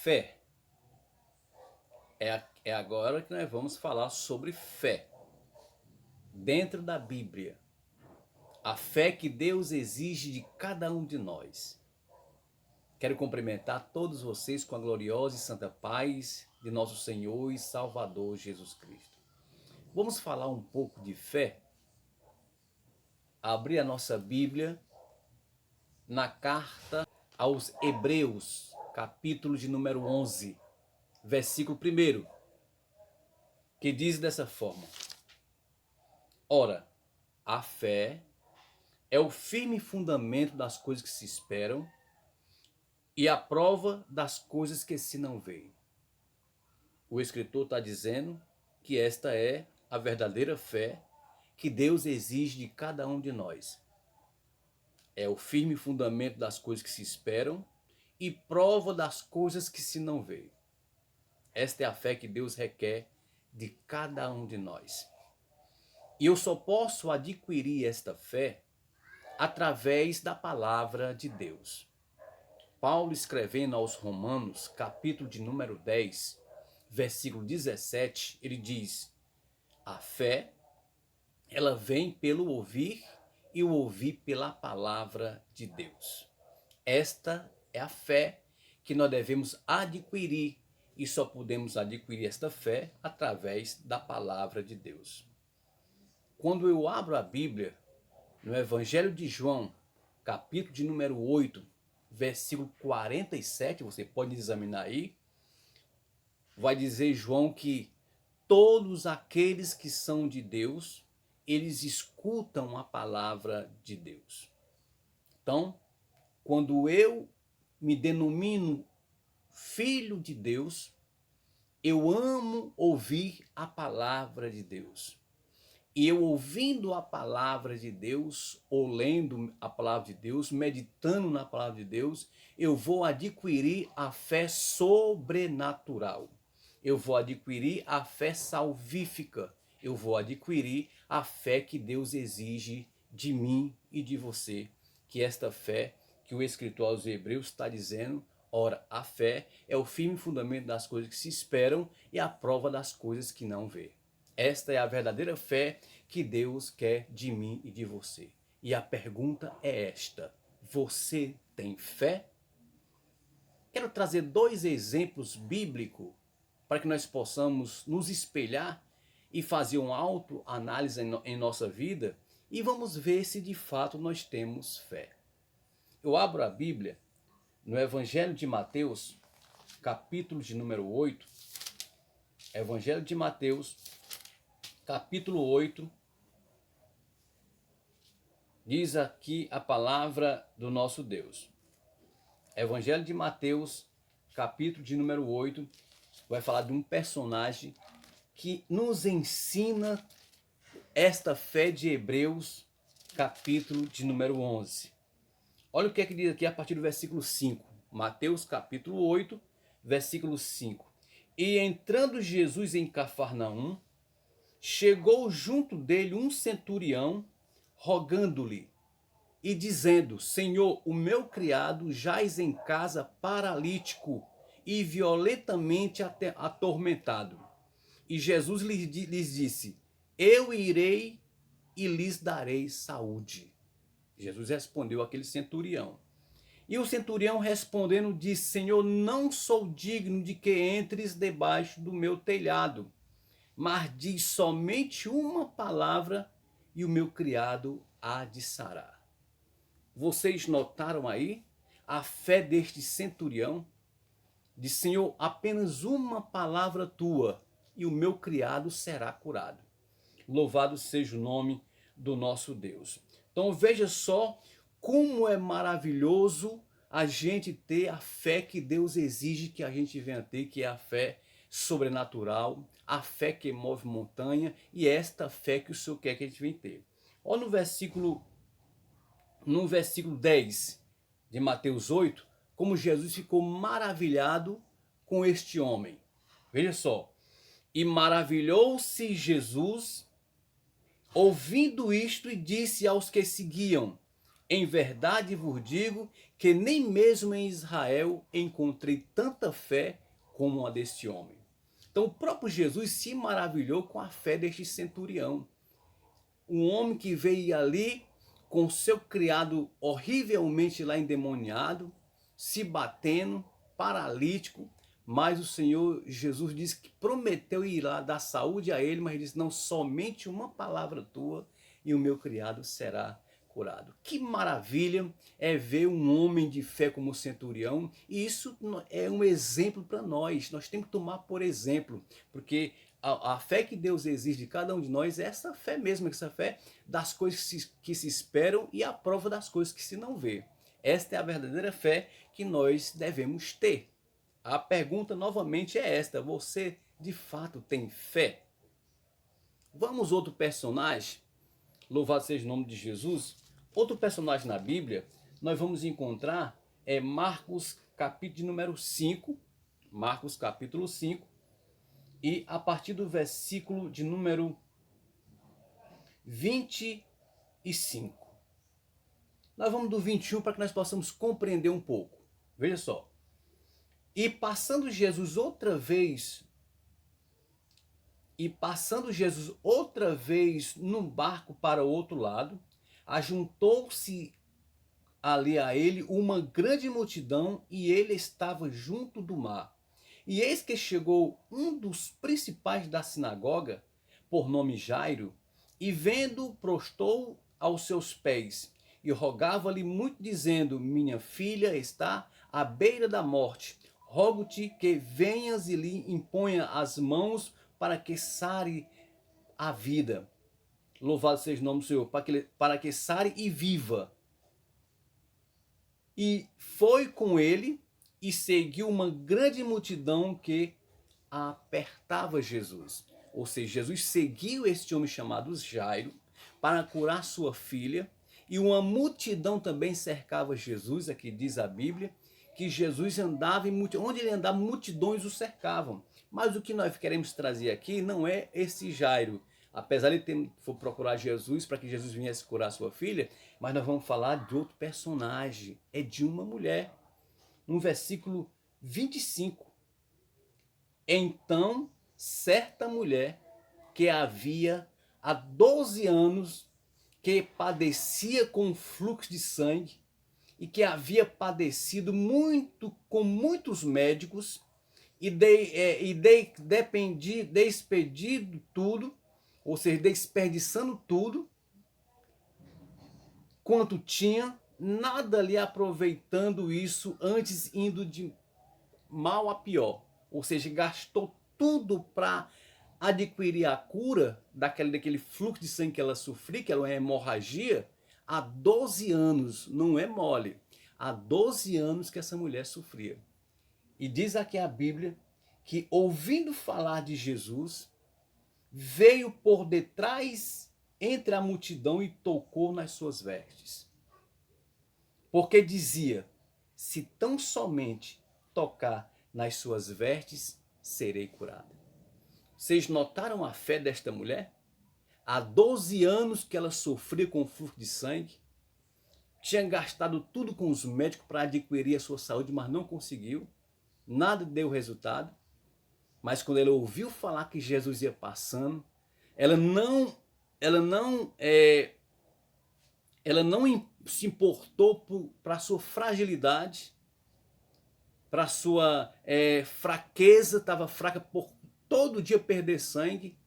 fé. É agora que nós vamos falar sobre fé. Dentro da Bíblia. A fé que Deus exige de cada um de nós. Quero cumprimentar todos vocês com a gloriosa e santa paz de nosso Senhor e Salvador Jesus Cristo. Vamos falar um pouco de fé? Abrir a nossa Bíblia na carta aos Hebreus, capítulo de número 11, versículo 1, que diz dessa forma: Ora, a fé é o firme fundamento das coisas que se esperam e a prova das coisas que se não veem. O escritor está dizendo que esta é a verdadeira fé que Deus exige de cada um de nós. É o firme fundamento das coisas que se esperam e prova das coisas que se não veem. Esta é a fé que Deus requer de cada um de nós. E eu só posso adquirir esta fé através da palavra de Deus. Paulo, escrevendo aos Romanos, capítulo de número 10, versículo 17, ele diz: a fé, ela vem pelo ouvir e o ouvir pela palavra de Deus. Esta é a fé que nós devemos adquirir e só podemos adquirir esta fé através da palavra de Deus. Quando eu abro a Bíblia, no Evangelho de João, capítulo de número 8, versículo 47, você pode examinar aí, vai dizer João que todos aqueles que são de Deus, eles escutam a palavra de Deus. Então, quando eu me denomino filho de Deus, eu amo ouvir a palavra de Deus. E eu ouvindo a palavra de Deus, ou lendo a palavra de Deus, meditando na palavra de Deus, eu vou adquirir a fé sobrenatural. Eu vou adquirir a fé salvífica. Eu vou adquirir a fé que Deus exige de mim e de você. Que esta fé que o escritor aos Hebreus está dizendo, ora, a fé é o firme fundamento das coisas que se esperam e a prova das coisas que não vê. Esta é a verdadeira fé que Deus quer de mim e de você. E a pergunta é esta: você tem fé? Quero trazer dois exemplos bíblicos para que nós possamos nos espelhar e fazer uma autoanálise em nossa vida e vamos ver se de fato nós temos fé. Eu abro a Bíblia no Evangelho de Mateus, capítulo de número 8. Evangelho de Mateus, capítulo 8, diz aqui a palavra do nosso Deus. Evangelho de Mateus, capítulo de número 8, vai falar de um personagem que nos ensina esta fé de Hebreus, capítulo de número 11. Olha o que é que diz aqui a partir do versículo 5. Mateus, capítulo 8, versículo 5. E entrando Jesus em Cafarnaum, chegou junto dele um centurião, rogando-lhe e dizendo: Senhor, o meu criado jaz em casa paralítico e violentamente atormentado. E Jesus lhes disse: eu irei e lhes darei saúde. Jesus respondeu àquele centurião. E o centurião respondendo disse: Senhor, não sou digno de que entres debaixo do meu telhado, mas diz somente uma palavra e o meu criado há de sarar. Vocês notaram aí a fé deste centurião? De Senhor, apenas uma palavra tua e o meu criado será curado. Louvado seja o nome do nosso Deus. Então veja só como é maravilhoso a gente ter a fé que Deus exige que a gente venha ter, que é a fé sobrenatural, a fé que move montanha e esta fé que o Senhor quer que a gente venha ter. Olha no versículo 10 de Mateus 8, como Jesus ficou maravilhado com este homem. Veja só. E maravilhou-se Jesus ouvindo isto e disse aos que seguiam: Em verdade vos digo que nem mesmo em Israel encontrei tanta fé como a deste homem. Então o próprio Jesus se maravilhou com a fé deste centurião. Um homem que veio ali com seu criado horrivelmente lá endemoniado, se batendo, paralítico, mas o Senhor Jesus disse que prometeu ir lá dar saúde a ele, mas disse, não, somente uma palavra tua e o meu criado será curado. Que maravilha é ver um homem de fé como o centurião, e isso é um exemplo para nós. Nós temos que tomar por exemplo, porque a fé que Deus exige de cada um de nós é essa fé mesmo, essa fé das coisas que se esperam e a prova das coisas que se não vê. Esta é a verdadeira fé que nós devemos ter. A pergunta novamente é esta: você de fato tem fé? Vamos outro personagem, louvado seja o nome de Jesus. Outro personagem na Bíblia, nós vamos encontrar Marcos capítulo de número 5, Marcos capítulo 5, e a partir do versículo de número 25. Nós vamos do 21 para que nós possamos compreender um pouco. Veja só. E passando Jesus outra vez num barco para o outro lado, ajuntou-se ali a ele uma grande multidão, e ele estava junto do mar. E eis que chegou um dos principais da sinagoga, por nome Jairo, e vendo, prostrou aos seus pés, e rogava-lhe muito, dizendo: minha filha está à beira da morte. Rogo-te que venhas e lhe imponha as mãos para que sare a vida. Louvado seja o nome do Senhor, para que sare e viva. E foi com ele e seguiu uma grande multidão que apertava Jesus. Ou seja, Jesus seguiu este homem chamado Jairo para curar sua filha, e uma multidão também cercava Jesus. Aqui diz a Bíblia que Jesus andava onde ele andava, multidões o cercavam. Mas o que nós queremos trazer aqui não é esse Jairo, apesar de ele for procurar Jesus para que Jesus viesse curar sua filha, mas nós vamos falar de outro personagem, é de uma mulher. No versículo 25. Então, certa mulher que havia há 12 anos que padecia com fluxo de sangue, e que havia padecido muito com muitos médicos, despedido tudo, ou seja, desperdiçando tudo quanto tinha, nada lhe aproveitando isso, antes indo de mal a pior. Ou seja, gastou tudo para adquirir a cura daquele fluxo de sangue que ela sofria, que era uma hemorragia, há 12 anos, não é mole. Há 12 anos que essa mulher sofria. E diz aqui a Bíblia que, ouvindo falar de Jesus, veio por detrás entre a multidão e tocou nas suas vestes. Porque dizia: se tão somente tocar nas suas vestes, serei curada. Vocês notaram a fé desta mulher? Há 12 anos que ela sofria com fluxo de sangue, tinha gastado tudo com os médicos para adquirir a sua saúde, mas não conseguiu, nada deu resultado. Mas quando ela ouviu falar que Jesus ia passando, ela não se importou para a sua fragilidade, para a sua fraqueza, estava fraca por todo dia perder sangue,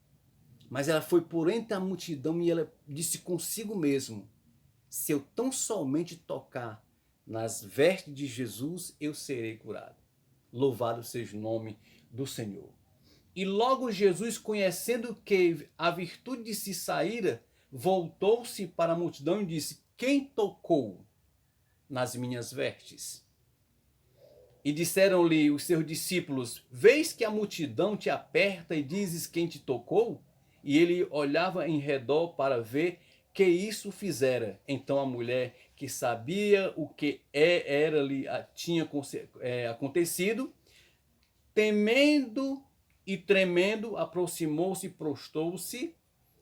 mas ela foi por entre a multidão e ela disse consigo mesmo: se eu tão somente tocar nas vestes de Jesus, eu serei curado. Louvado seja o nome do Senhor. E logo Jesus, conhecendo que a virtude de se saíra, voltou-se para a multidão e disse: quem tocou nas minhas vestes? E disseram-lhe os seus discípulos: vês que a multidão te aperta e dizes quem te tocou? E ele olhava em redor para ver que isso fizera. Então a mulher, que sabia o que lhe tinha acontecido, temendo e tremendo, aproximou-se e prostou-se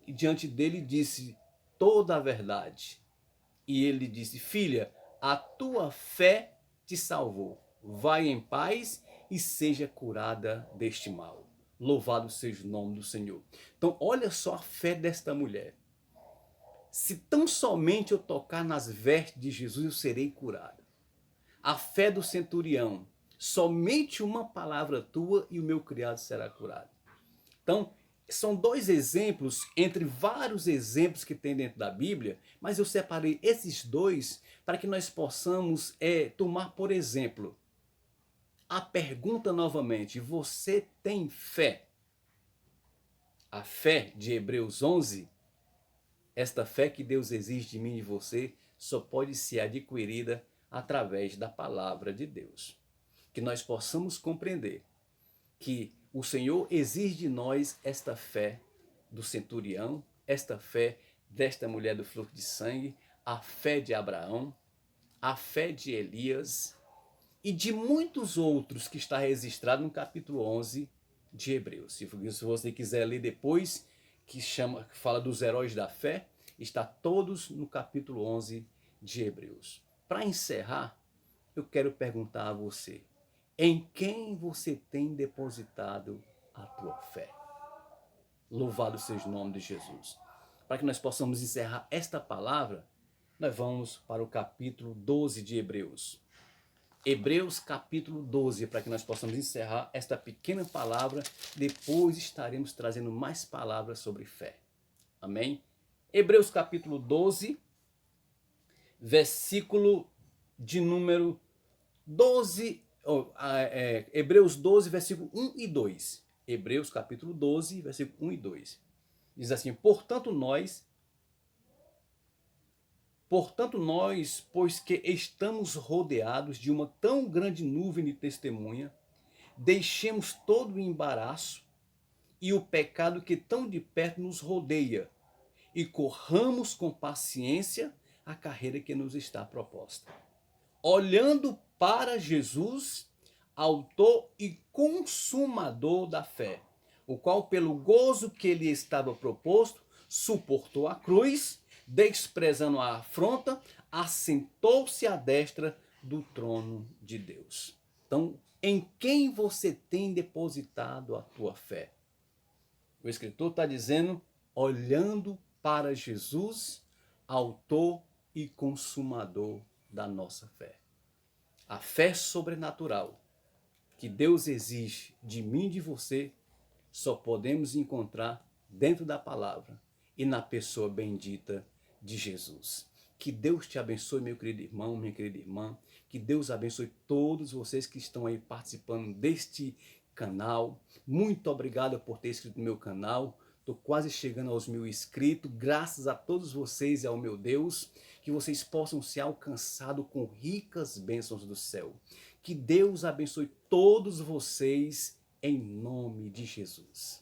diante dele e disse toda a verdade. E ele disse: filha, a tua fé te salvou. Vai em paz e seja curada deste mal. Louvado seja o nome do Senhor. Então, olha só a fé desta mulher. Se tão somente eu tocar nas vestes de Jesus, eu serei curado. A fé do centurião. Somente uma palavra tua e o meu criado será curado. Então, são dois exemplos entre vários exemplos que tem dentro da Bíblia, mas eu separei esses dois para que nós possamos tomar por exemplo. A pergunta novamente: você tem fé? A fé de Hebreus 11, esta fé que Deus exige de mim e de você, só pode ser adquirida através da palavra de Deus. Que nós possamos compreender que o Senhor exige de nós esta fé do centurião, esta fé desta mulher do fluxo de sangue, a fé de Abraão, a fé de Elias e de muitos outros que está registrado no capítulo 11 de Hebreus. Se você quiser ler depois, que fala dos heróis da fé, está todos no capítulo 11 de Hebreus. Para encerrar, eu quero perguntar a você: em quem você tem depositado a tua fé? Louvado seja o nome de Jesus. Para que nós possamos encerrar esta palavra, nós vamos para o capítulo 12 de Hebreus. Hebreus capítulo 12, para que nós possamos encerrar esta pequena palavra. Depois estaremos trazendo mais palavras sobre fé. Amém? Hebreus capítulo 12, versículo de número 12, Hebreus 12, versículo 1 e 2. Hebreus capítulo 12, versículo 1 e 2. Diz assim: Portanto nós, pois que estamos rodeados de uma tão grande nuvem de testemunha, deixemos todo o embaraço e o pecado que tão de perto nos rodeia e corramos com paciência a carreira que nos está proposta. Olhando para Jesus, autor e consumador da fé, o qual pelo gozo que lhe estava proposto, suportou a cruz, desprezando a afronta, assentou-se à destra do trono de Deus. Então, em quem você tem depositado a tua fé? O escritor está dizendo, olhando para Jesus, autor e consumador da nossa fé. A fé sobrenatural que Deus exige de mim e de você, só podemos encontrar dentro da palavra e na pessoa bendita de Jesus. Que Deus te abençoe, meu querido irmão, minha querida irmã. Que Deus abençoe todos vocês que estão aí participando deste canal. Muito obrigado por ter inscrito no meu canal. Estou quase chegando aos 1000 inscritos. Graças a todos vocês e ao meu Deus, que vocês possam ser alcançados com ricas bênçãos do céu. Que Deus abençoe todos vocês em nome de Jesus.